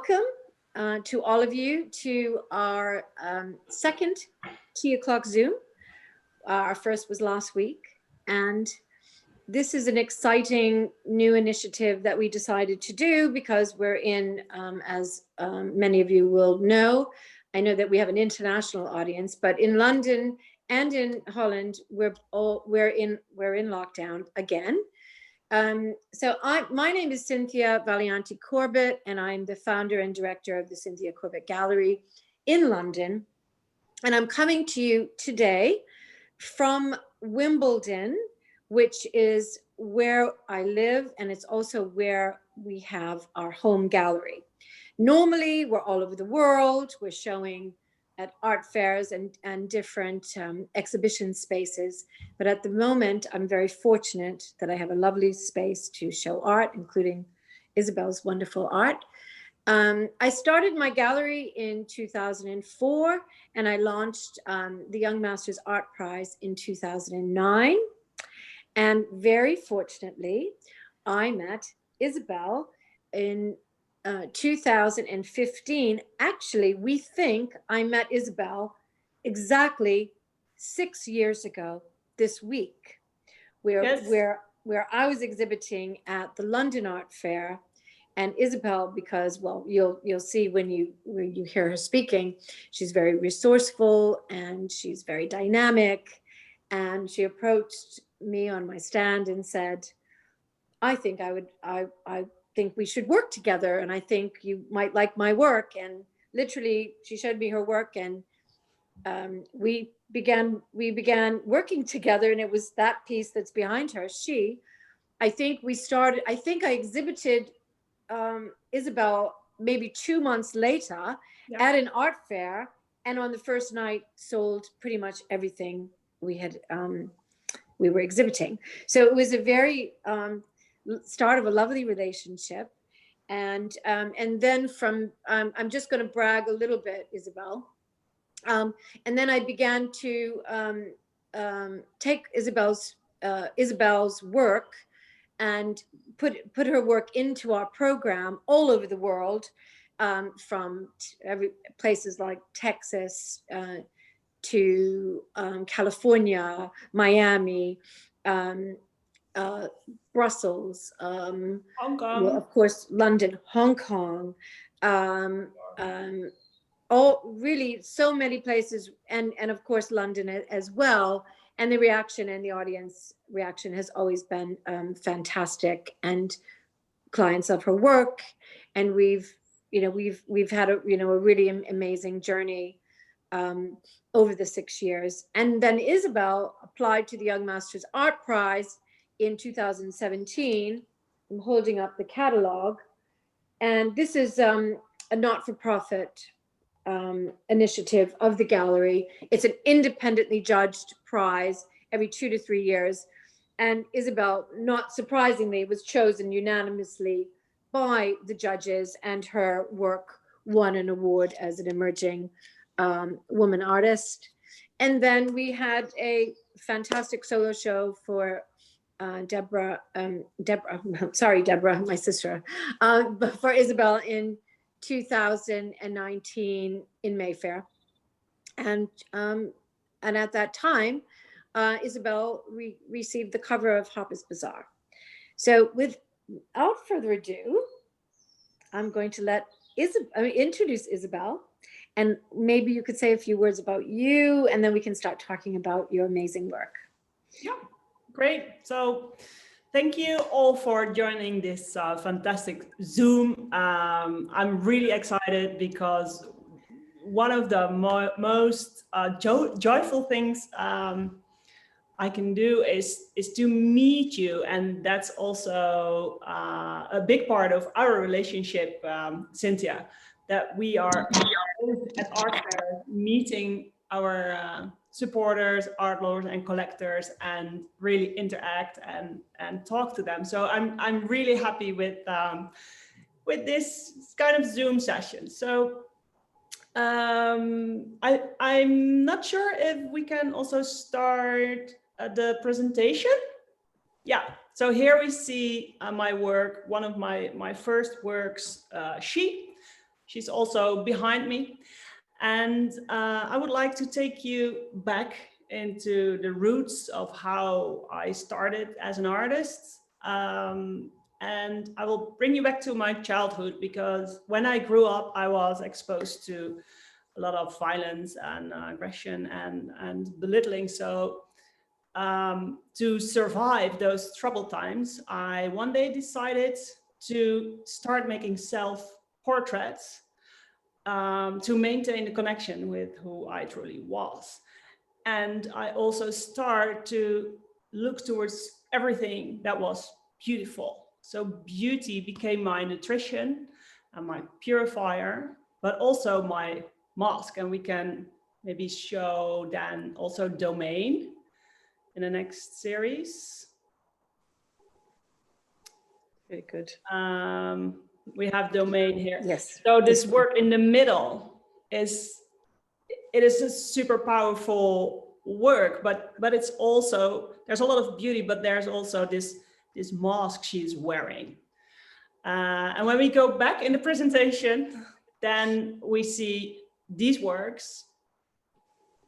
welcome to all of you to our second Tea O'Clock Zoom. Our first was last week, and this is an exciting new initiative that we decided to do because we're in, as many of you will know, I know that we have an international audience, but in London and in Holland, we're in lockdown again. My name is Cynthia Van Corbett, and I'm the founder and director of the Cynthia Corbett Gallery in London. And I'm coming to you today from Wimbledon, which is where I live, and it's also where we have our home gallery. Normally, we're all over the world. We're showing at art fairs and different exhibition spaces. But at the moment, I'm very fortunate that I have a lovely space to show art, including Isabelle's wonderful art. I started my gallery in 2004, and I launched the Young Masters Art Prize in 2009. And very fortunately, I met Isabelle in 2015. Actually, we think I met Isabelle exactly 6 years ago this week, where I was exhibiting at the London Art Fair, and Isabelle, because, well, you'll see when you hear her speaking, she's very resourceful and she's very dynamic, and she approached me on my stand and said, I think we should work together, and I think you might like my work. And literally she showed me her work, and we began working together, and it was that piece that's behind her. I think I exhibited Isabelle maybe 2 months later at an art fair, and on the first night sold pretty much everything we were exhibiting. So it was a very start of a lovely relationship. And then from, I'm just going to brag a little bit, Isabelle. And then I began to take Isabelle's work and put her work into our program all over the world, from places like Texas to California, Miami, Brussels, Hong Kong, well, of course, London, Hong Kong, all really so many places, and of course London as well. And the reaction and the audience reaction has always been fantastic, and clients of her work, and we've had a really amazing journey over the 6 years. And then Isabelle applied to the Young Masters Art Prize in 2017. I'm holding up the catalog, and this is a not-for-profit initiative of the gallery. It's an independently judged prize every 2 to 3 years. And Isabelle, not surprisingly, was chosen unanimously by the judges, and her work won an award as an emerging woman artist. And then we had a fantastic solo show for Deborah, my sister, for Isabelle in 2019 in Mayfair. And at that time, Isabelle received the cover of Harper's Bazaar. So without further ado, I'm going to introduce Isabelle, and maybe you could say a few words about you, and then we can start talking about your amazing work. Yeah, great. So thank you all for joining this fantastic Zoom. I'm really excited because one of the most joyful things I can do is to meet you, and that's also a big part of our relationship, Cynthia, that we are at art fair meeting our supporters, art lovers and collectors, and really interact and talk to them. So I'm really happy with this kind of Zoom session. So I'm not sure if we can also start the presentation. Yeah, so here we see my work, one of my first works, She. She's also behind me. And I would like to take you back into the roots of how I started as an artist. And I will bring you back to my childhood, because when I grew up, I was exposed to a lot of violence and aggression and belittling. So to survive those troubled times, I one day decided to start making self-portraits to maintain the connection with who I truly was. And I also started to look towards everything that was beautiful. So beauty became my nutrition and my purifier, but also my mask. And we can maybe show then also domain in the next series. Very good. We have domain here. Yes. So this work in the middle is a super powerful work, but it's also, there's a lot of beauty, but there's also this mask she's wearing. And when we go back in the presentation, then we see these works.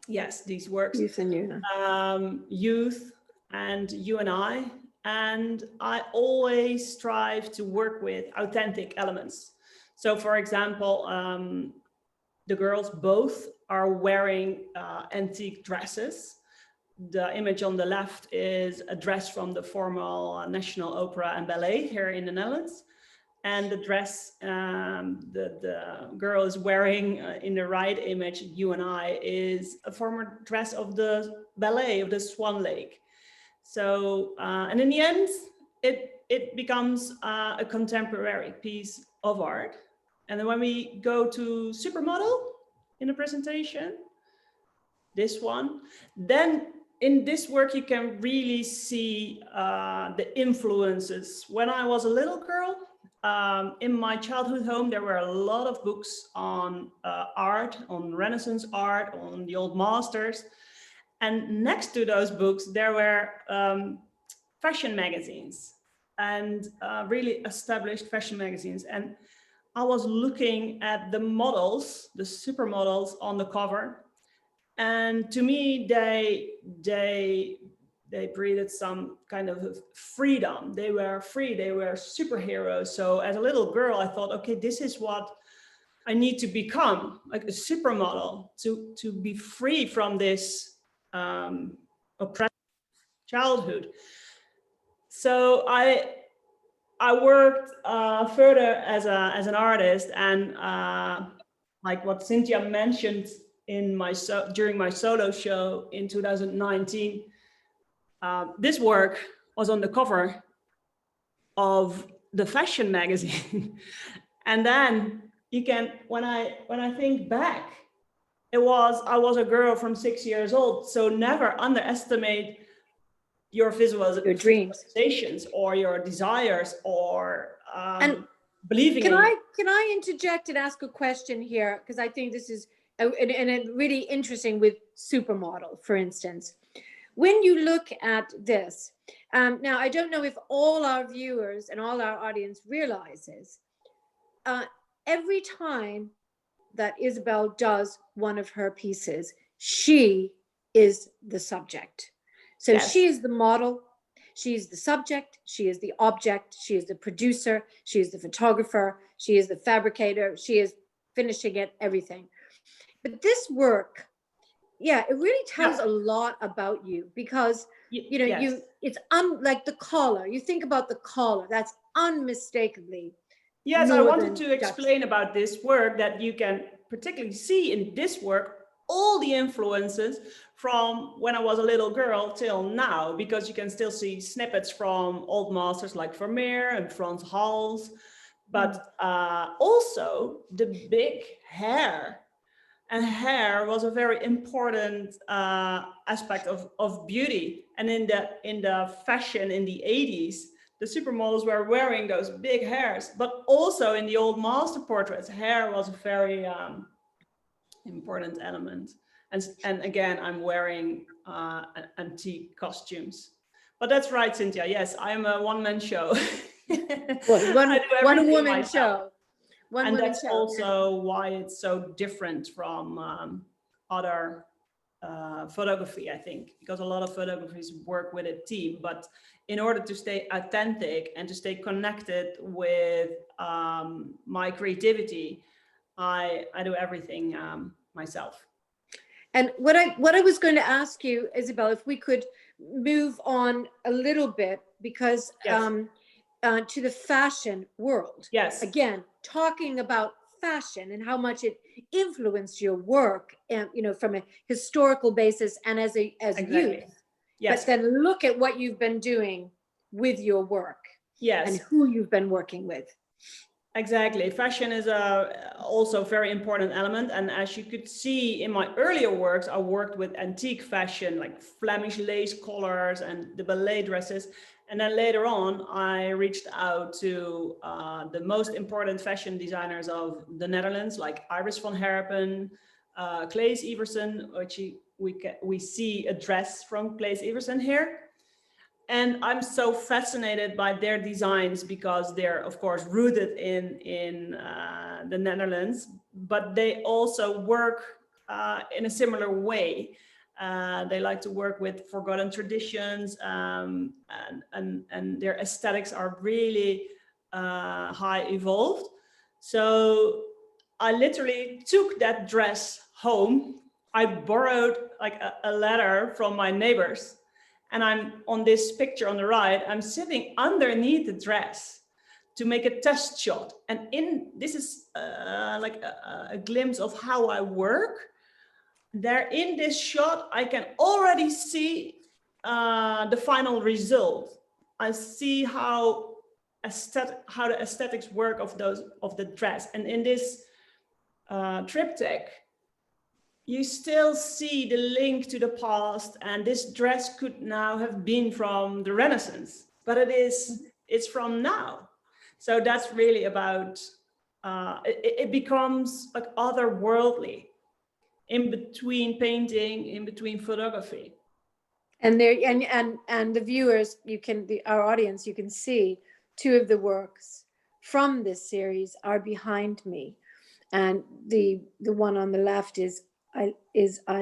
Yes, these works. Youth and you. Youth and you and I. And I always strive to work with authentic elements. So for example, the girls both are wearing antique dresses. The image on the left is a dress from the formal National Opera and Ballet here in the Netherlands. And the dress the girl is wearing in the right image, you and I, is a former dress of the ballet of the Swan Lake. So, and in the end, it becomes a contemporary piece of art. And then when we go to supermodel in the presentation, this one, then in this work, you can really see the influences. When I was a little girl, in my childhood home, there were a lot of books on art, on Renaissance art, on the old masters. And next to those books, there were fashion magazines and really established fashion magazines. And I was looking at the models, the supermodels on the cover. And to me, they breathed some kind of freedom. They were free, they were superheroes. So as a little girl, I thought, okay, this is what I need to become, like a supermodel, to be free from this oppressive childhood. So I worked further as an artist, and like what Cynthia mentioned during my solo show in 2019, this work was on the cover of the fashion magazine. And then you can, when I think back, I was a girl from 6 years old. So never underestimate your your dreams, visualizations, or your desires, or believing in. Can I interject and ask a question here? Because I think this is and really interesting with supermodel, for instance. When you look at this, now I don't know if all our viewers and all our audience realizes, every time that Isabelle does one of her pieces, she is the subject. So yes. She is the model, she's the subject, she is the object, she is the producer, she is the photographer, she is the fabricator, she is finishing it, everything. But this work, yeah, it really tells a lot about you, because you know, yes. It's like the collar. You think about the collar, that's unmistakably. Yes, I wanted to explain about this work, that you can particularly see in this work all the influences from when I was a little girl till now, because you can still see snippets from old masters like Vermeer and Frans Hals, but also the big hair. And hair was a very important aspect of beauty. And in the fashion in the 80s, the supermodels were wearing those big hairs, but also in the old master portraits, hair was a very important element. And again, I'm wearing antique costumes. But that's right, Cynthia. Yes, I'm a one-man show. One woman show. One and woman that's show. also why it's so different from other photography, I think, because a lot of photographers work with a team, but in order to stay authentic and to stay connected with my creativity, I do everything myself. And what I was going to ask you, Isabelle, if we could move on a little bit, because Yes. to the fashion world. Yes. Again, talking about fashion and how much it influenced your work, and from a historical basis and as Exactly. youth. Yes. But then look at what you've been doing with your work. Yes. And who you've been working with. Exactly. Fashion is also a very important element. And as you could see in my earlier works, I worked with antique fashion, like Flemish lace collars and the ballet dresses. And then later on, I reached out to the most important fashion designers of the Netherlands, like Iris van Herpen, Claes Iversen, which we see a dress from Claes Iversen here. And I'm so fascinated by their designs because they're, of course, rooted in the Netherlands, but they also work in a similar way. They like to work with forgotten traditions, and their aesthetics are really high evolved. So I literally took that dress home. I borrowed like a letter from my neighbors. And I'm on this picture on the right, I'm sitting underneath the dress to make a test shot. And this is like a glimpse of how I work. There in this shot, I can already see the final result. I see how the aesthetics work of the dress. And in this triptych, you still see the link to the past, and this dress could now have been from the Renaissance, but it's from now. So that's really about, it becomes like otherworldly, in between painting, in between photography. And there, and the viewers, our audience, you can see two of the works from this series are behind me, and the one on the left is I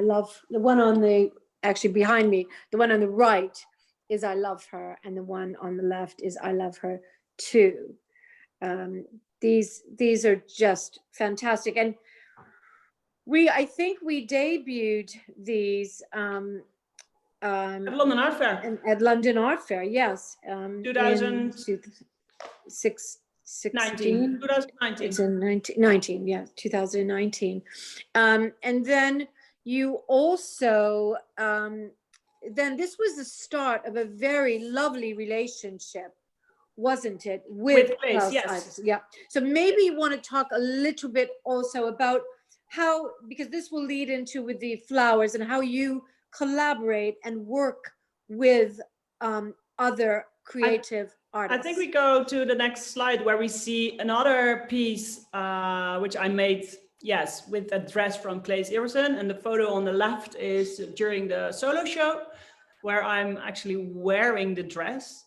love, the one on the, actually behind me, the one on the right is I love her, and the one on the left is I love her too. These are just fantastic. And I think we debuted these At London Art Fair. At London Art Fair, yes. 2016. 2019. It's in 19, yeah, 2019. And then you also, then this was the start of a very lovely relationship, wasn't it? With Claes, yes. Iversen. Yeah. So maybe you want to talk a little bit also about how, because this will lead into with the flowers and how you collaborate and work with other creative artists. I think we go to the next slide where we see another piece which I made, yes, with a dress from Claes Iversen, and the photo on the left is during the solo show where I'm actually wearing the dress.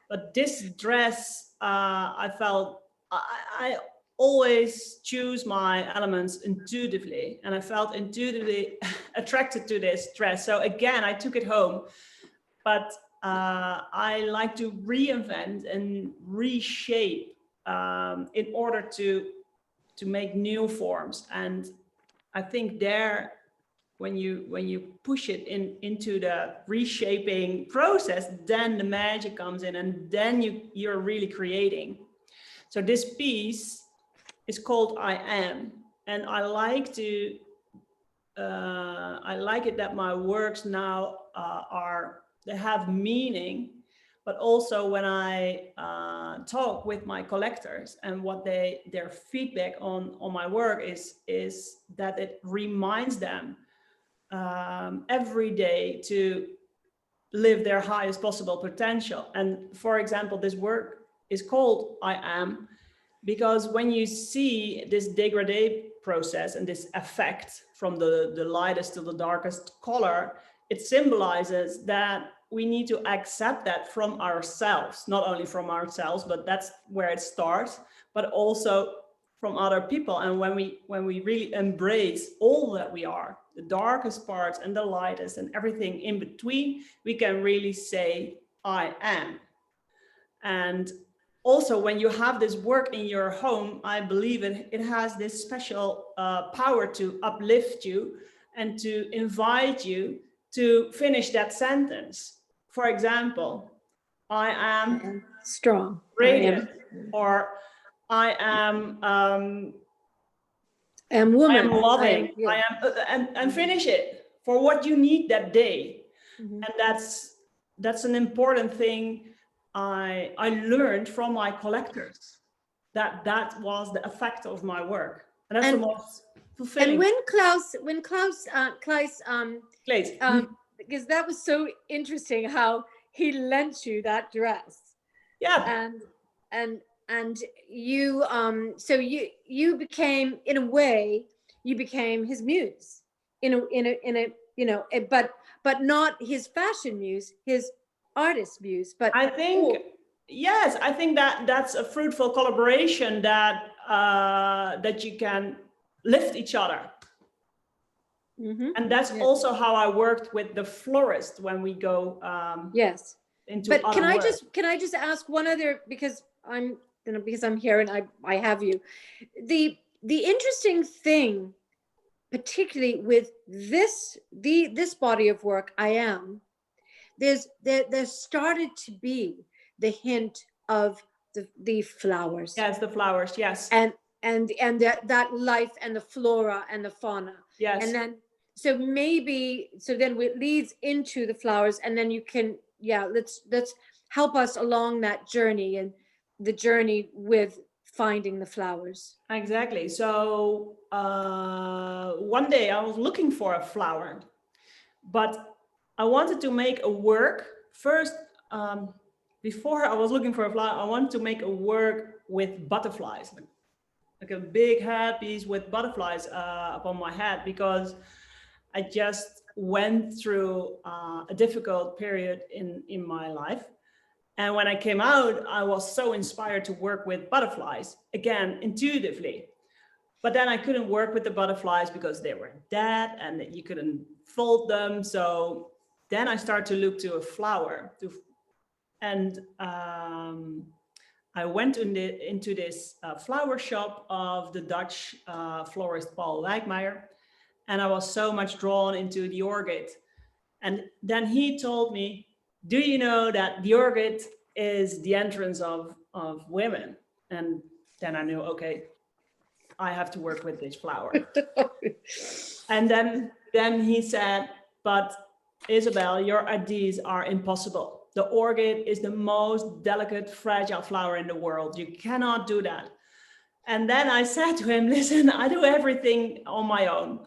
But this dress, I felt I always choose my elements intuitively, and I felt intuitively attracted to this dress. So again, I took it home, but I like to reinvent and reshape in order to make new forms. And I think there, when you push it into the reshaping process, then the magic comes in, and then you're really creating. So this piece is called I Am, and I like it that my works now they have meaning, but also when I talk with my collectors and what their feedback on my work is that it reminds them every day to live their highest possible potential. And for example, this work is called I Am because when you see this degradé process and this effect from the lightest to the darkest color, it symbolizes that we need to accept that from ourselves, not only from ourselves, but that's where it starts, but also from other people. And when we really embrace all that we are, the darkest parts and the lightest and everything in between, we can really say, I am. And also, when you have this work in your home, I believe it has this special power to uplift you and to invite you to finish that sentence. For example, I am strong, radiant, or I am woman, I am loving, I am, and finish it for what you need that day. Mm-hmm. And that's an important thing I learned from my collectors, that was the effect of my work, and that's the most fulfilling. And when Klaus because that was so interesting how he lent you that dress. Yeah. And you so you became, in a way, you became his muse in a you know, but not his fashion muse, his artist muse. But I think yes, I think that's a fruitful collaboration that that you can lift each other. Mm-hmm. And that's also how I worked with the florist when we go yes into but other work. can I just ask one other, because I'm here and I have you, the interesting thing, particularly with this body of work, there started to be the hint of the flowers. Yes, the flowers. Yes. And that life and the flora and the fauna. Yes. And then then it leads into the flowers, and then you can let's help us along that journey, and the journey with finding the flowers. Exactly. So one day I was looking for a flower, but I wanted to make a work first. Before I was looking for a flower, I wanted to make a work with butterflies, like a big headpiece with butterflies upon my head, because I just went through a difficult period in my life. And when I came out, I was so inspired to work with butterflies, again, intuitively. But then I couldn't work with the butterflies because they were dead and you couldn't fold them. So then I started to look to a flower. And I went into this flower shop of the Dutch florist Paul Wijkmeijer. And I was so much drawn into the orchid. And then he told me, do you know that the orchid is the entrance of women? And then I knew, okay, I have to work with this flower. And then he said, but Isabelle, your ideas are impossible. The orchid is the most delicate, fragile flower in the world. You cannot do that. And then I said to him, listen, I do everything on my own.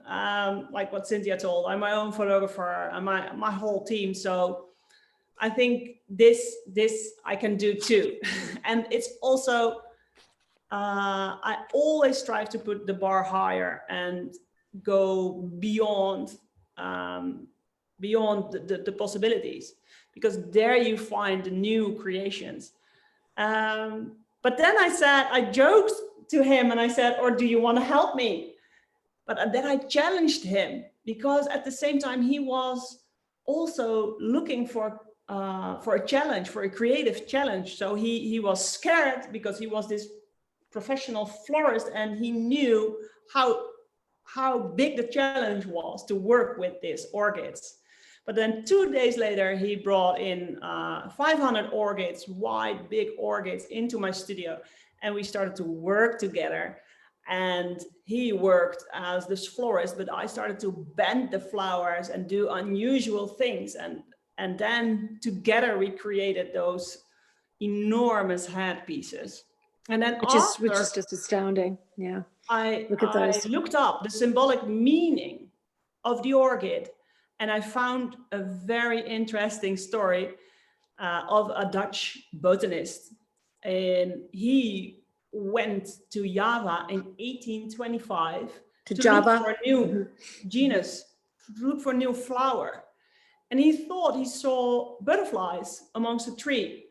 Like what Cynthia told, I'm my own photographer and my whole team. So I think this I can do too. And it's also, I always strive to put the bar higher and go beyond the possibilities, because there you find the new creations. But then I joked to him and I said, or do you want to help me? But then I challenged him, because at the same time he was also looking for a challenge, for a creative challenge. So he was scared because he was this professional florist and he knew how big the challenge was to work with these orchids. But then 2 days later, he brought in 500 orchids, wide, big orchids, into my studio. And we started to work together. And he worked as this florist, but I started to bend the flowers and do unusual things. And then together we created those enormous headpieces. And then which is just astounding. Yeah. I looked up the symbolic meaning of the orchid, and I found a very interesting story of a Dutch botanist. And he went to Java in 1825 to Java. look for a new genus, to look for a new flower. And he thought he saw butterflies amongst a tree.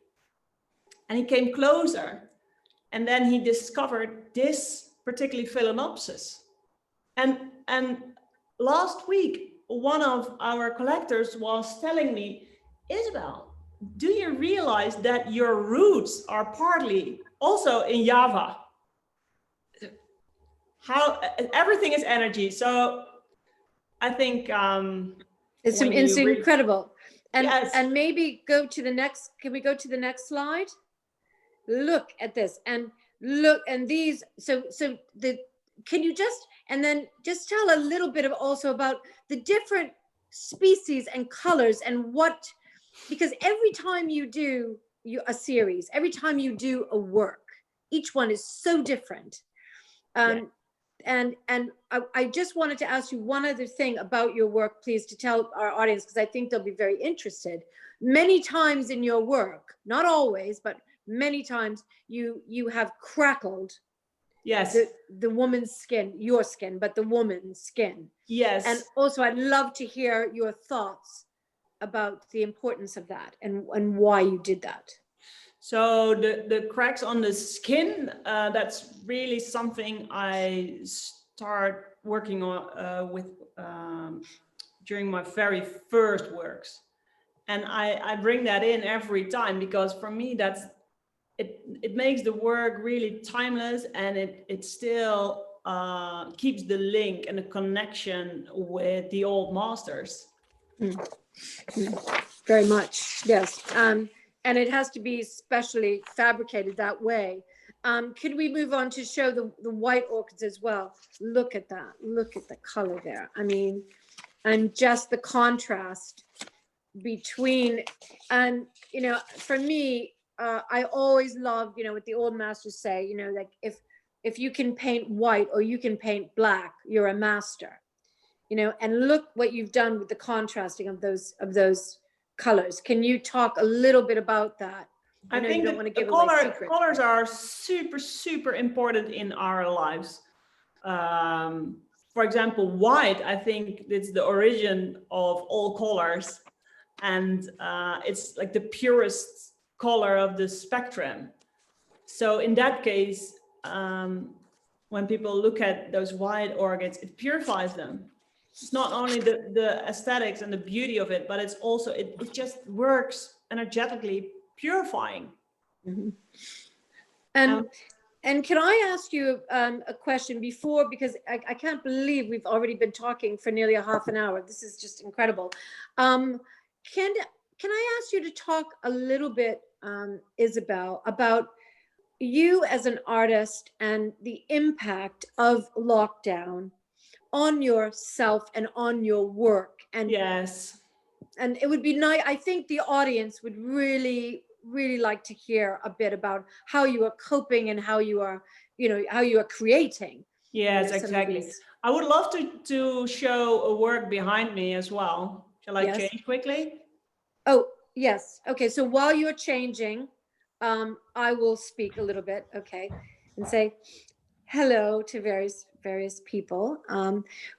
And he came closer. And then he discovered this particularly Phalaenopsis. And last week, one of our collectors was telling me, Isabelle, do you realize that your roots are partly also in Java? How everything is energy. So I think it's incredible. And yes. And maybe go to the next. Can we go to the next slide? Look at this, and look, and these. So the. Can you just, and then just tell a little bit of also about the different species and colors and what, because every time you do a series, every time you do a work, each one is so different. And I just wanted to ask you one other thing about your work, please, to tell our audience, because I think they'll be very interested. Many times in your work, not always, but many times you have crackled. Yes. The woman's skin, your skin, but the woman's skin. Yes. And also I'd love to hear your thoughts about the importance of that and why you did that. So the cracks on the skin, that's really something I start working on with during my very first works. And I bring that in every time because for me, that's it makes the work really timeless, and it still keeps the link and the connection with the old masters. Very much, yes. And it has to be specially fabricated that way. Could we move on to show the white orchids as well? Look at that. Look at the color there. I mean, and just the contrast between, and, you know, for me, I always love, you know, what the old masters say, you know, like if you can paint white or you can paint black, you're a master, you know, and look what you've done with the contrasting of those colors. Can you talk a little bit about that? I think the colors are super, super important in our lives. For example, white, I think it's the origin of all colors, and it's like the purest color of the spectrum. So in that case, when people look at those white orchids, it purifies them. It's not only the aesthetics and the beauty of it, but it's also, it just works energetically purifying. Mm-hmm. And can I ask you a question before, because I can't believe we've already been talking for nearly a half an hour. This is just incredible. Can I ask you to talk a little bit, Isabelle, about you as an artist and the impact of lockdown on yourself and on your work? And yes, and it would be nice. I think the audience would really like to hear a bit about how you are coping and how you are, you know, how you are creating. Yes, exactly. I would love to show a work behind me as well. Shall I change quickly? Oh, yes. Okay. So while you're changing, I will speak a little bit. Okay. And say hello to various people.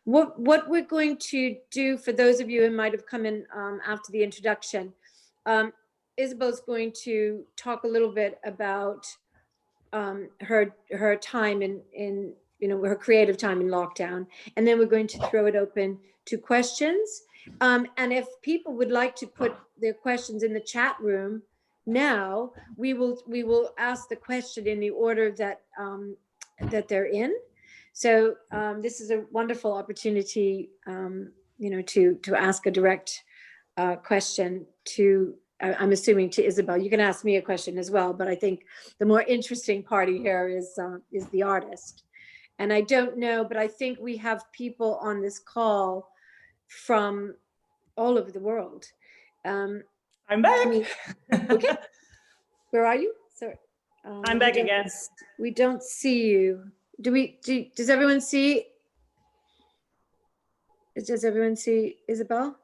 What we're going to do, for those of you who might have come in after the introduction, Isabelle's going to talk a little bit about her time in you know, her creative time in lockdown, and then we're going to throw it open to questions. And if people would like to put their questions in the chat room now, we will ask the question in the order that that they're in. So this is a wonderful opportunity, you know, to ask a direct question to, I'm assuming, to Isabelle. You can ask me a question as well, but I think the more interesting party here is the artist. And I don't know, but I think we have people on this call from all over the world. I'm back. Okay. Where are you? Sorry. I'm back again. We don't see you. Does everyone see? Does everyone see Isabelle?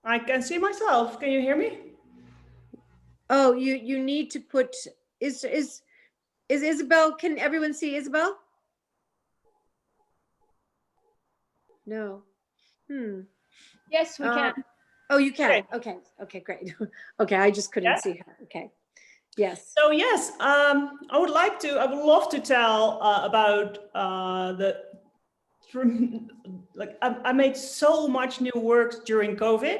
I can see myself. Can you hear me? Oh, you need to put, is Isabelle, can everyone see Isabelle? No. Yes, we can. Oh, you can. Okay, great. Okay, I just couldn't see her. Okay. Yes. So yes, I would love to tell about I made so much new work during COVID.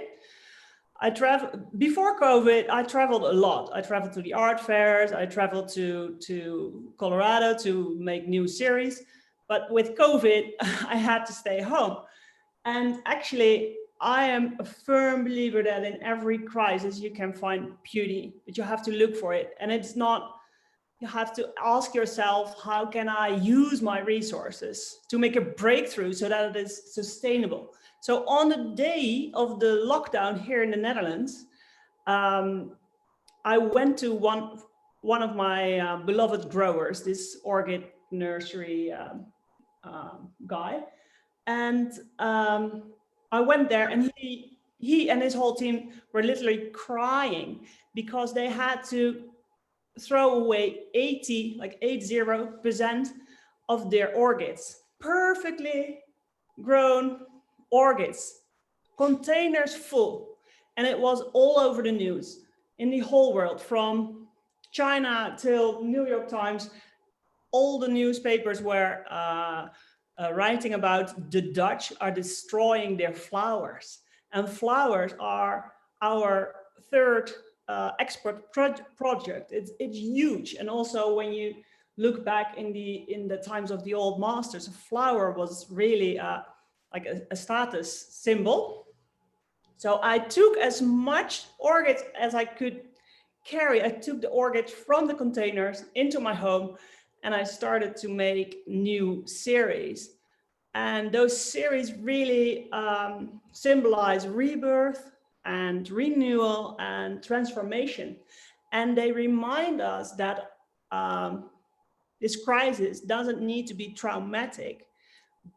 Before COVID, I traveled a lot. I traveled to the art fairs. I traveled to Colorado to make new series. But with COVID, I had to stay home. And actually, I am a firm believer that in every crisis, you can find beauty, but you have to look for it. And it's not, you have to ask yourself, how can I use my resources to make a breakthrough so that it is sustainable? So on the day of the lockdown here in the Netherlands, I went to one of my beloved growers, this orchid nursery guy. And I went there, and he and his whole team were literally crying because they had to throw away 80% of their orchids, perfectly grown orchids, containers full. And it was all over the news in the whole world, from China till New York Times. All the newspapers were writing about the Dutch are destroying their flowers, and flowers are our third export project. It's huge. And also, when you look back in the times of the old masters, a flower was really like a status symbol. So I took as much orchids as I could carry. I took the orchids from the containers into my home, and I started to make new series. And those series really symbolize rebirth and renewal and transformation. And they remind us that this crisis doesn't need to be traumatic,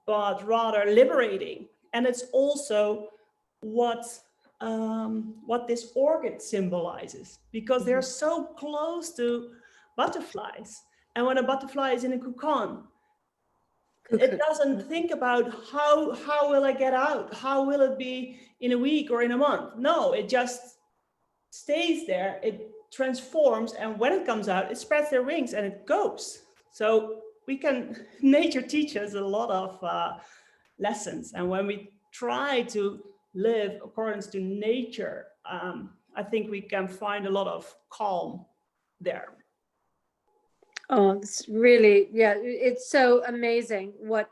but rather liberating. And it's also what this orchid symbolizes, because they're so close to butterflies. And when a butterfly is in a cocoon, it doesn't think about how will I get out? How will it be in a week or in a month? No, it just stays there. It transforms, and when it comes out, it spreads their wings and it goes. So nature teaches a lot of lessons. And when we try to live according to nature, I think we can find a lot of calm there. Oh, it's really, yeah, it's so amazing what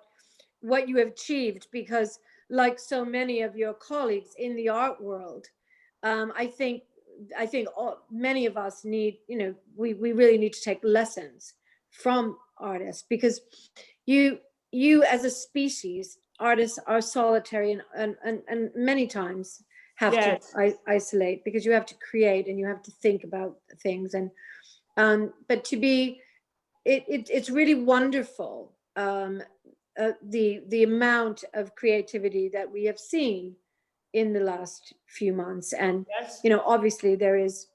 you have achieved, because like so many of your colleagues in the art world, I think many of us need, we really need to take lessons from artists, because you as a species, artists are solitary and many times have to isolate, because you have to create and you have to think about things. And but to be, it's really wonderful, the amount of creativity that we have seen in the last few months. And obviously there is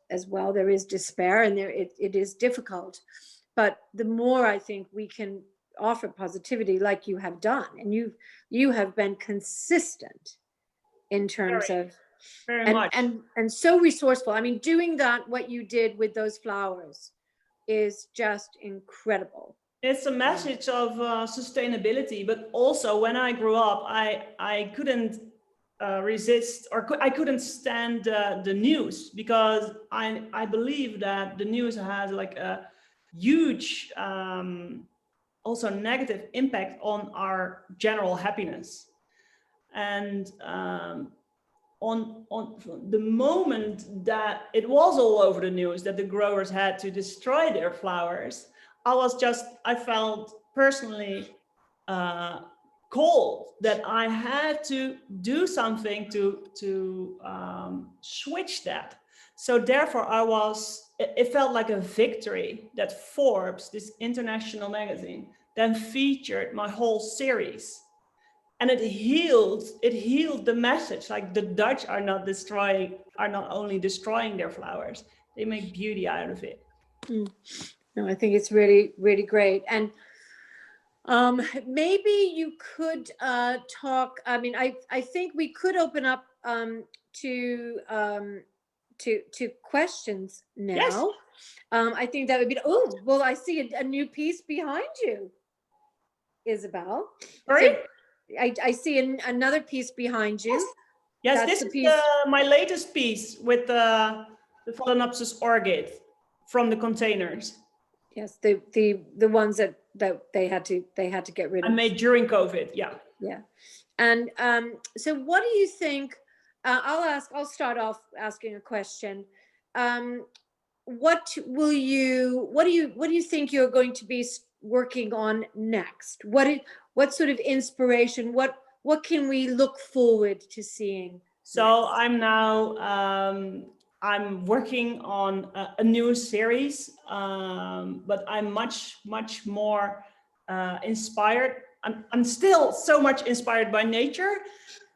despair, and it is difficult, but the more I think we can offer positivity, like you have done, and you have been consistent in terms of very much, and so resourceful. I mean, doing that, what you did with those flowers, is just incredible. It's a message of sustainability, but also when I grew up, I couldn't resist, or I couldn't stand the news, because I believe that the news has like a huge also negative impact on our general happiness. And on the moment that it was all over the news that the growers had to destroy their flowers, I felt personally cold, that I had to do something to switch that. So therefore it felt like a victory that Forbes, this international magazine, then featured my whole series. And it healed the message, like the Dutch are not only destroying their flowers, they make beauty out of it. No, I think it's really, really great. And maybe you could talk, I mean, I think we could open up to questions now. I think that would be, oh, well, I see a new piece behind you, Isabelle. Sorry? So I see another piece behind you. Yes, That's this the is piece. my latest piece with the Phalaenopsis orchid from the containers. Yes, the ones that they had to get rid of. I made during COVID, yeah. Yeah. And so what do you think, I'll start off asking a question. What do you think you're going to be working on next? What sort of inspiration, what can we look forward to seeing? So next? I'm now, I'm working on a new series, but I'm much more inspired. I'm still so much inspired by nature,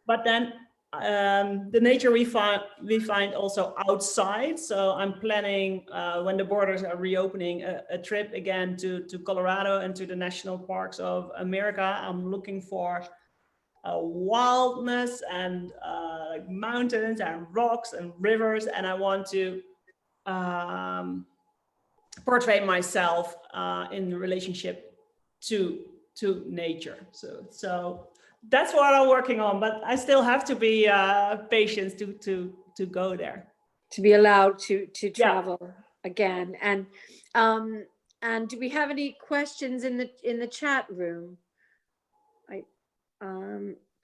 but then the nature we find also outside. So I'm planning when the borders are reopening a trip again to Colorado and to the national parks of America. I'm looking for wildness and like mountains and rocks and rivers, and I want to portray myself in relationship to nature. So that's what I'm working on, but I still have to be patient to go there. To be allowed to travel again. And do we have any questions in the chat room?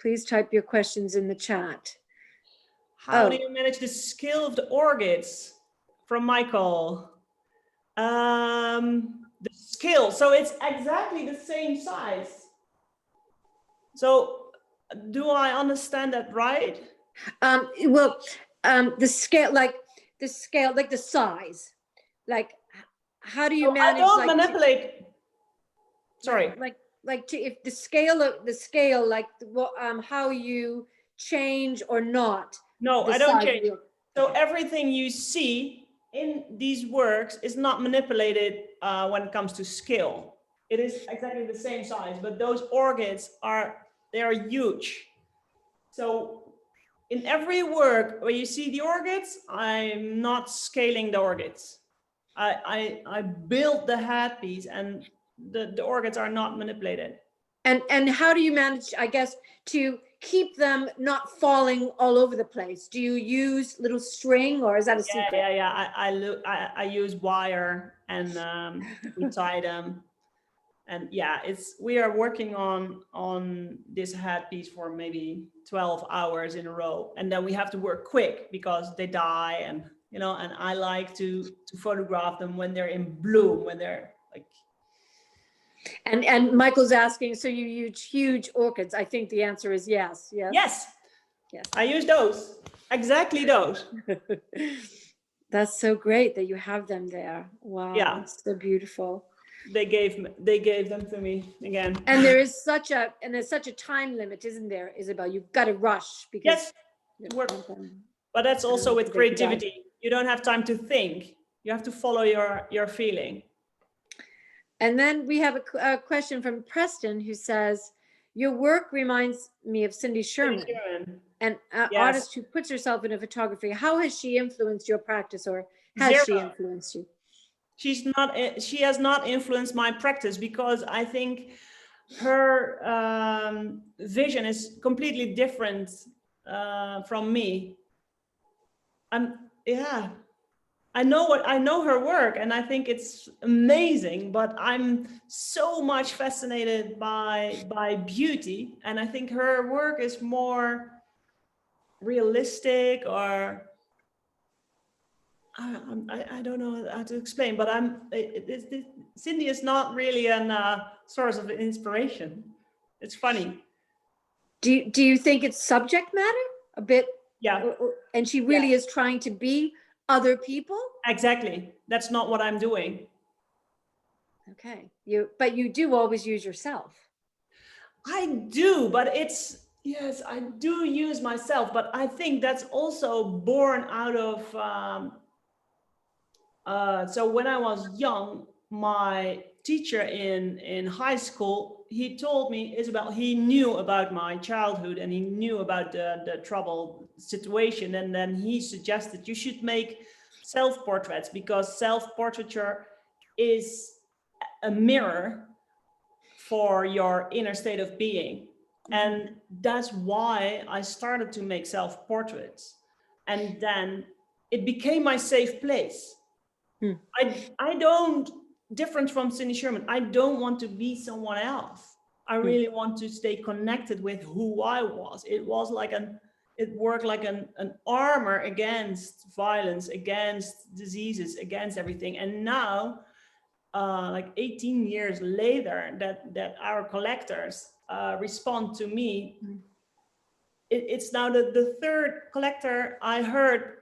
Please type your questions in the chat. How do you manage the scale of the orchids? From Michael. The scale, so it's exactly the same size. So do I understand that right? Well, the scale, like the size, like how do you manage? I don't manipulate. Sorry. If the scale, like how you change or not. No, I don't change. So everything you see in these works is not manipulated when it comes to scale. It is exactly the same size, but those orchids are huge. So in every work where you see the orchids, I'm not scaling the orchids. I build the headpiece, and the orchids are not manipulated. And how do you manage, I guess, to keep them not falling all over the place? Do you use little string, or is that a secret? Yeah. I use wire, and we tie them. And yeah, we are working on this headpiece for maybe 12 hours in a row, and then we have to work quick because they die, and and I like to photograph them when they're in bloom, when they're like. And Michael's asking, so you use huge orchids? I think the answer is yes. Yes. I use those, exactly those. That's so great that you have them there. Wow. Yeah, it's so beautiful. They gave them to me again. And there's such a time limit, isn't there, Isabelle? You've got to rush because. Yes. But that's also with creativity. You don't have time to think. You have to follow your feeling. And then we have a question from Preston, who says, your work reminds me of Cindy Sherman, an artist who puts herself into photography. How has she influenced your practice, or has she influenced you? She has not influenced my practice, because I think her vision is completely different from me. I know her work, and I think it's amazing, but I'm so much fascinated by beauty, and I think her work is more realistic, or I don't know how to explain, but Cindy is not really a source of inspiration. It's funny. Do you think it's subject matter a bit? Yeah. And she really is trying to be other people? Exactly. That's not what I'm doing. Okay. But you do always use yourself. I do, but yes, I do use myself, but I think that's also born out of, so when I was young, my teacher in high school, he told me, Isabelle, he knew about my childhood, and he knew about the troubled situation. And then he suggested you should make self-portraits, because self-portraiture is a mirror for your inner state of being. And that's why I started to make self-portraits. And then it became my safe place. I don't, different from Cindy Sherman, I don't want to be someone else. I really want to stay connected with who I was. It worked like an armor against violence, against diseases, against everything. And now, like 18 years later, that our collectors respond to me. It's now the third collector I heard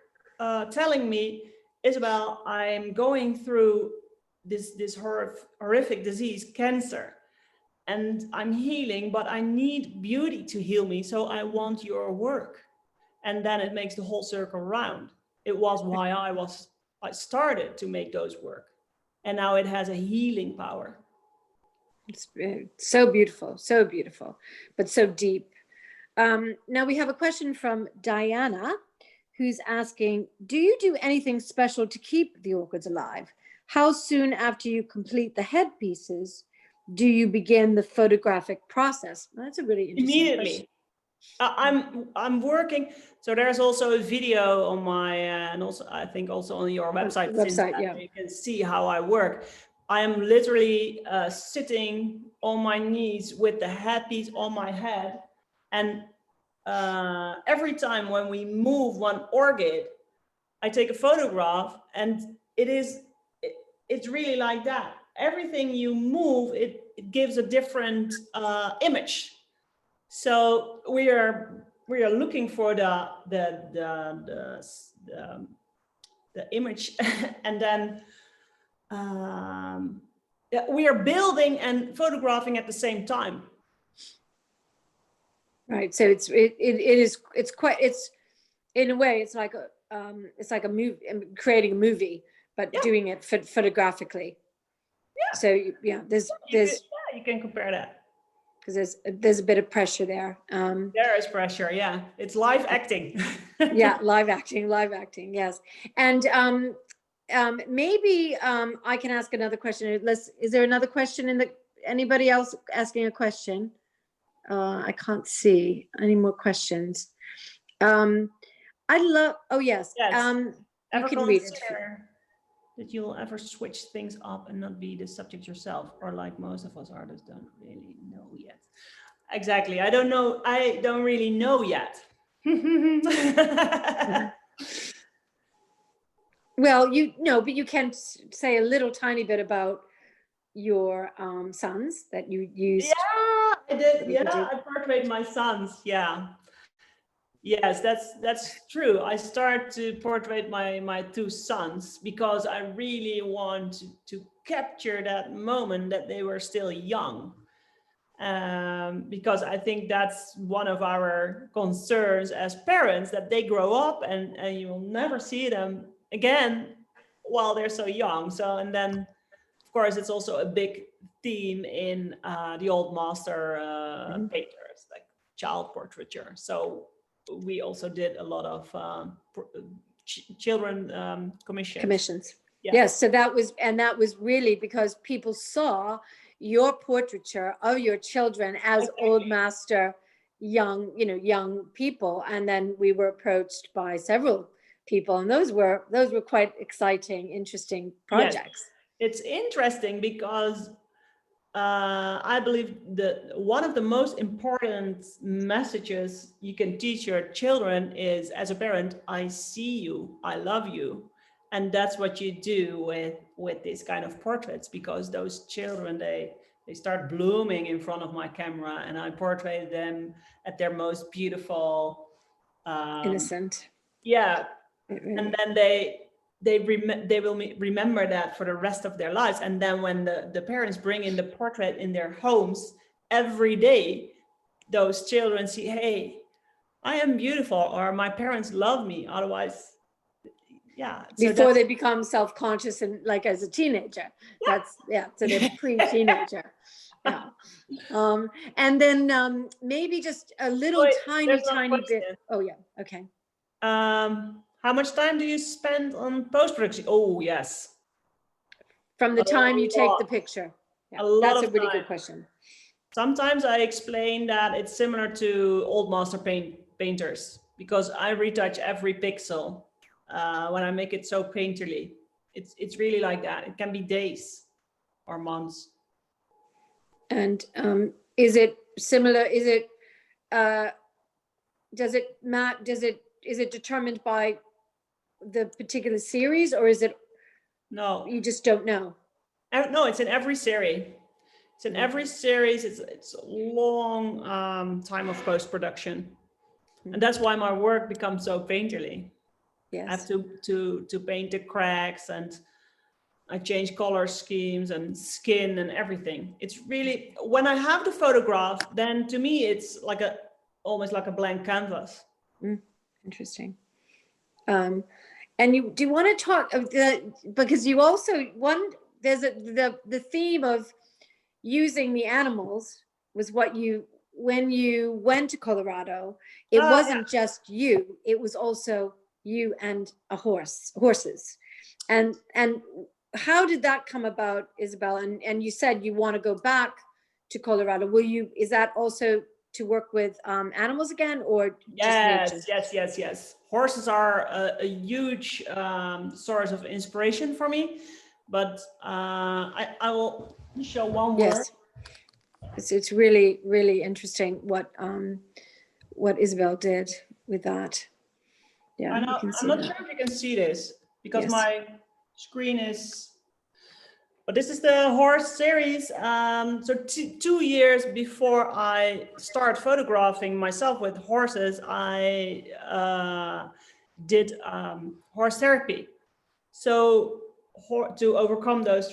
telling me, Isabelle, I'm going through this horrific disease, cancer, and I'm healing, but I need beauty to heal me, so I want your work. And then it makes the whole circle round. It was why I started to make those work, and now it has a healing power. It's so beautiful, but so deep. Now we have a question from Diana, who's asking, do you do anything special to keep the orchids alive? How soon after you complete the headpieces do you begin the photographic process? Well, that's a really interesting Immediately. I'm working. So there's also a video on my, and also I think also on your website, yeah. You can see how I work. I am literally sitting on my knees with the headpiece on my head. And every time when we move one orchid, I take a photograph, and it's really like that. Everything you move, it gives a different image. So we are looking for the image, and then we are building and photographing at the same time. Right. So it's in a way it's like a movie, creating a movie, but doing it photographically. Yeah. So you can compare that, because there's a bit of pressure there. There is pressure. Yeah, it's live acting. Yeah, live acting. Yes. And maybe I can ask another question. Is there another question anybody else asking a question? I can't see any more questions. Oh yes. You can read it. That you'll ever switch things up and not be the subject yourself, or like most of us artists don't really know yet. Exactly. I don't know. I don't really know yet. Well, but you can say a little tiny bit about your sons that you used. Yeah, I did. Yeah, I portrayed my sons. Yeah. Yes, that's true. I start to portray my two sons because I really want to capture that moment that they were still young. Because I think that's one of our concerns as parents, that they grow up and you will never see them again while they're so young. So, and then of course it's also a big theme in the old master painters, like child portraiture. So we also did a lot of children commissions. Yeah. Yes, so that was really because people saw your portraiture of your children as old master young people, and then we were approached by several people, and those were quite exciting, interesting projects. Yes. It's interesting because I believe that one of the most important messages you can teach your children is, as a parent, I see you, I love you. And that's what you do with these kind of portraits, because those children, they start blooming in front of my camera, and I portray them at their most beautiful, innocent. Yeah. And then they will remember that for the rest of their lives. And then when the parents bring in the portrait in their homes every day, those children see, hey, I am beautiful, or my parents love me. Otherwise, yeah. So before they become self-conscious and like as a teenager, so they're pre-teenager. Yeah. And then maybe just a little tiny bit. Oh yeah. Okay. How much time do you spend on post-production? Oh, yes. From the time you take the lot. picture. Yeah, A lot that's of a really time. good question. Sometimes I explain that it's similar to old master painters, because I retouch every pixel when I make it so painterly. It's really like that. It can be days or months. And is it similar? Is it is it determined by the particular series, or is it No, you just don't know? no, it's in every series. It's in every series. It's a long time of post-production, and that's why my work becomes so painterly. Yes. I have to paint the cracks, and I change color schemes and skin and everything. It's really, when I have the photograph, then to me it's like almost like a blank canvas. Interesting. And do you want to talk of because you also there's the theme of using the animals was what you, when you went to Colorado, it wasn't just you, it was also you and horses. And how did that come about, Isabelle? And you said you want to go back to Colorado. Is that also to work with animals again, or just nature? Yes. Horses are a huge source of inspiration for me, but I will show one more. Yes. It's really, really interesting what Isabelle did with that. Yeah, I'm not sure if you can see this, because my screen is, but this is the horse series. So 2 years before I start photographing myself with horses, I did horse therapy. So to overcome those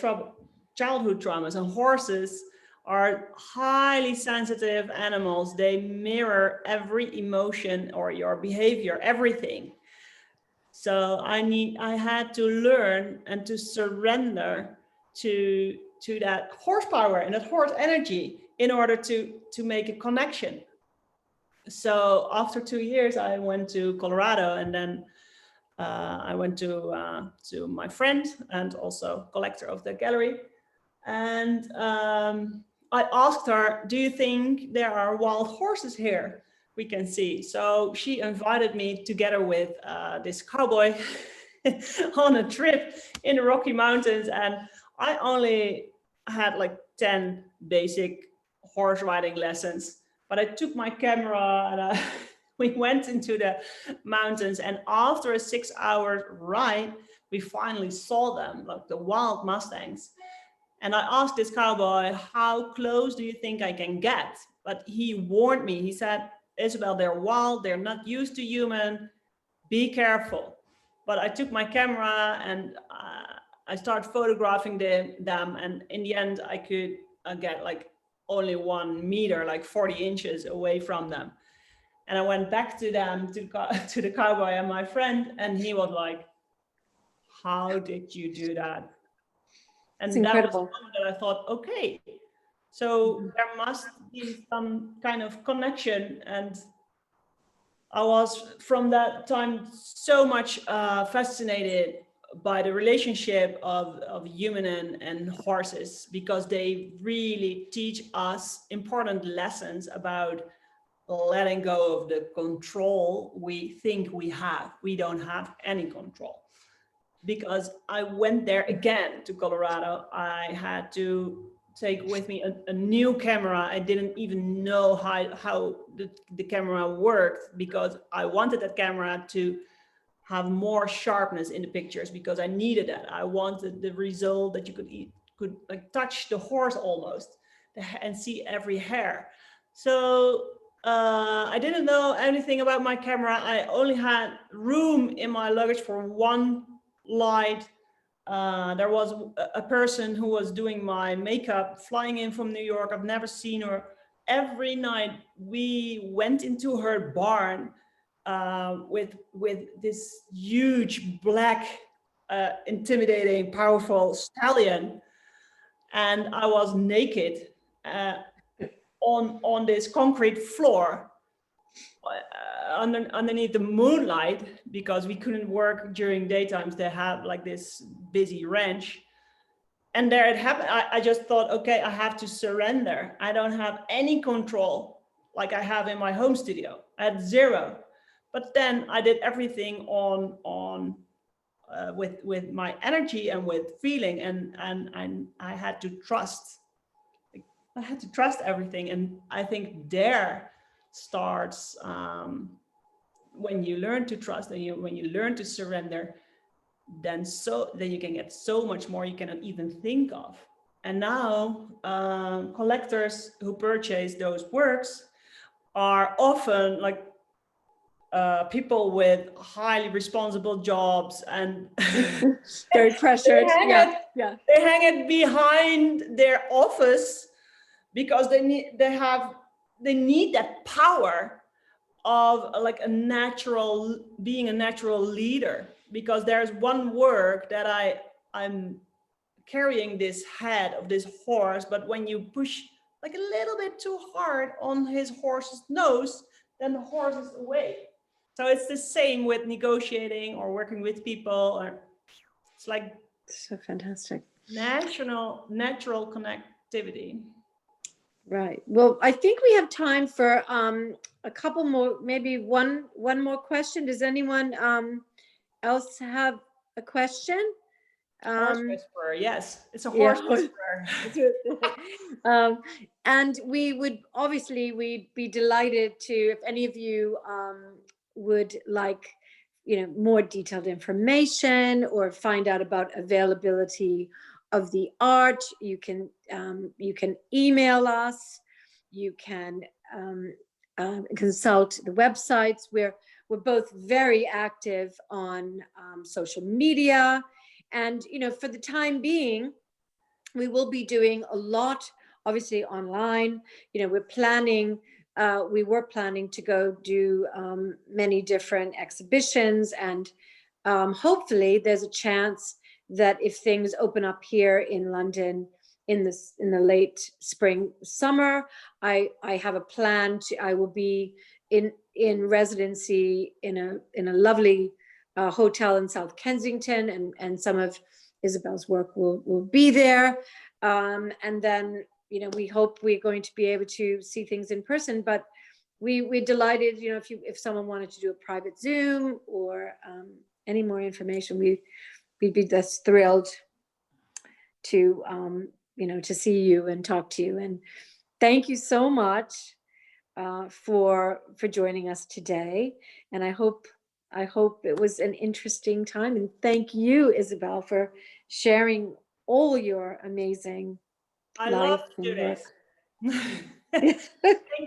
childhood traumas, and horses are highly sensitive animals. They mirror every emotion or your behavior, everything. So I had to learn and to surrender to that horsepower and that horse energy in order to make a connection. So after 2 years, I went to Colorado, and then I went to my friend and also collector of the gallery, and I asked her, "Do you think there are wild horses here we can see?" So she invited me together with this cowboy on a trip in the Rocky Mountains, and I only had like 10 basic horse riding lessons, but I took my camera and we went into the mountains, and after a 6-hour ride, we finally saw them, like the wild Mustangs. And I asked this cowboy, "How close do you think I can get?" But he warned me. He said, "Isabelle, they're wild. They're not used to human. Be careful." But I took my camera and I started photographing them. And in the end, I could get like only 1 meter, like 40 inches away from them. And I went back to them, to the cowboy and my friend, and he was like, "How did you do that?" And that was the moment that I thought, okay, so there must be some kind of connection. And I was from that time so much fascinated by the relationship of human and horses, because they really teach us important lessons about letting go of the control we think we have. We don't have any control. Because I went there again to Colorado, I had to take with me a new camera. I didn't even know how the camera worked, because I wanted that camera to have more sharpness in the pictures, because I needed that. I wanted the result that you could like touch the horse almost and see every hair. So I didn't know anything about my camera. I only had room in my luggage for one light. There was a person who was doing my makeup flying in from New York. I've never seen her. Every night we went into her barn with this huge black, intimidating, powerful stallion, and I was naked on this concrete floor, underneath the moonlight, because we couldn't work during daytimes. They have like this busy ranch. And there it happened. I just thought, okay, I have to surrender. I don't have any control like I have in my home studio. I had zero. But then I did everything with my energy and with feeling, and I had to trust. I had to trust everything, and I think there starts when you learn to trust, and when you learn to surrender, then you can get so much more you cannot even think of. And now collectors who purchase those works are often like people with highly responsible jobs and very pressured. They hang it behind their office because they need that power of like being a natural leader. Because there's one work that I'm carrying this head of this horse, but when you push like a little bit too hard on his horse's nose, then the horse is away. So it's the same with negotiating or working with people, or it's like so fantastic. Natural connectivity. Right. Well, I think we have time for a couple more, maybe one more question. Does anyone else have a question? Horse whisperer, yes, it's a horse whisperer. And we'd be delighted to, if any of you would like, more detailed information or find out about availability of the art, you can email us, you can consult the websites. We're both very active on social media, and for the time being, we will be doing a lot, obviously online. We were planning to go do many different exhibitions, and hopefully there's a chance that if things open up here in London in the late spring, summer, I have a plan I will be in residency in a lovely hotel in South Kensington, and some of Isabelle's work will be there. And then, we hope we're going to be able to see things in person, but we're delighted, if someone wanted to do a private Zoom or any more information, we'd be just thrilled to, to see you and talk to you. And thank you so much for joining us today. And I hope it was an interesting time. And thank you, Isabelle, for sharing all your amazing love to do this. Thank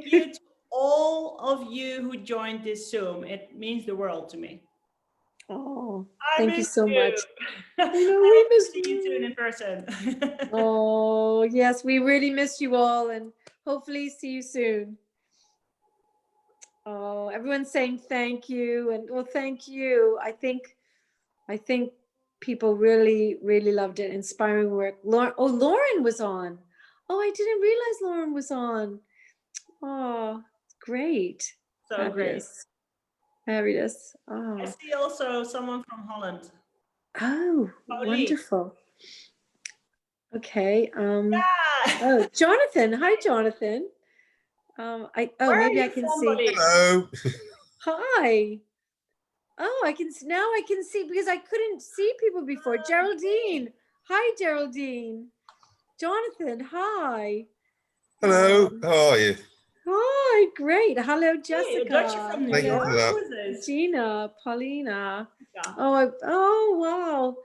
you to all of you who joined this Zoom. It means the world to me. Oh, thank you so much. I hope to see you soon in person. Oh, yes, we really miss you all, and hopefully see you soon. Oh, everyone's saying thank you, and well, thank you. I think people really, really loved it. Inspiring work. Lauren was on. Oh, I didn't realize Lauren was on. Oh, great. So Fabulous. Fabulous. Oh. I see also someone from Holland. Oh, wonderful. Okay. Yeah. Oh, Jonathan. Hi, Jonathan. Maybe I can see. Hello. Hi. Oh, I can see because I couldn't see people before. Geraldine. Hi, Geraldine. Jonathan. Hi. Hello. How are you? Hi. Great. Hello, Jessica. From Thank you for that. Gina, Paulina. Yeah. Oh, wow.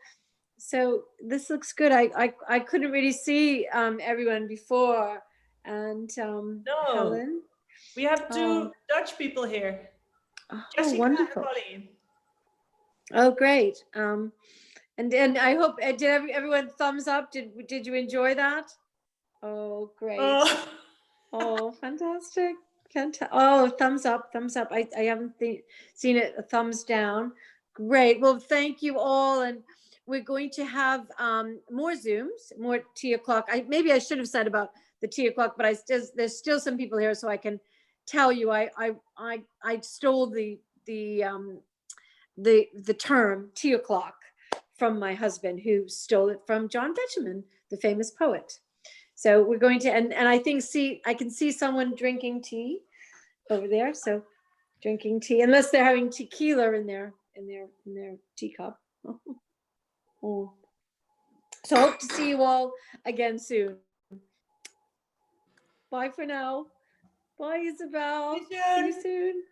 So this looks good. I couldn't really see everyone before. And no, Helen. We have two Dutch people here. Oh, Jessica wonderful. and Pauline. Oh, great. And I hope did everyone thumbs up? Did you enjoy that? Oh, great. Oh, fantastic. Oh, thumbs up. I haven't seen it. A thumbs down. Great. Well, thank you all. And we're going to have more Zooms, more tea o'clock. Maybe I should have said about the tea o'clock, but there's still some people here, so I can tell you I stole the term tea o'clock from my husband, who stole it from John Betjeman, the famous poet. So we're going to, and I think, I can see someone drinking tea over there. So drinking tea, unless they're having tequila in their teacup. Oh. So hope to see you all again soon. Bye for now. Bye, Isabelle. See you soon. See you soon.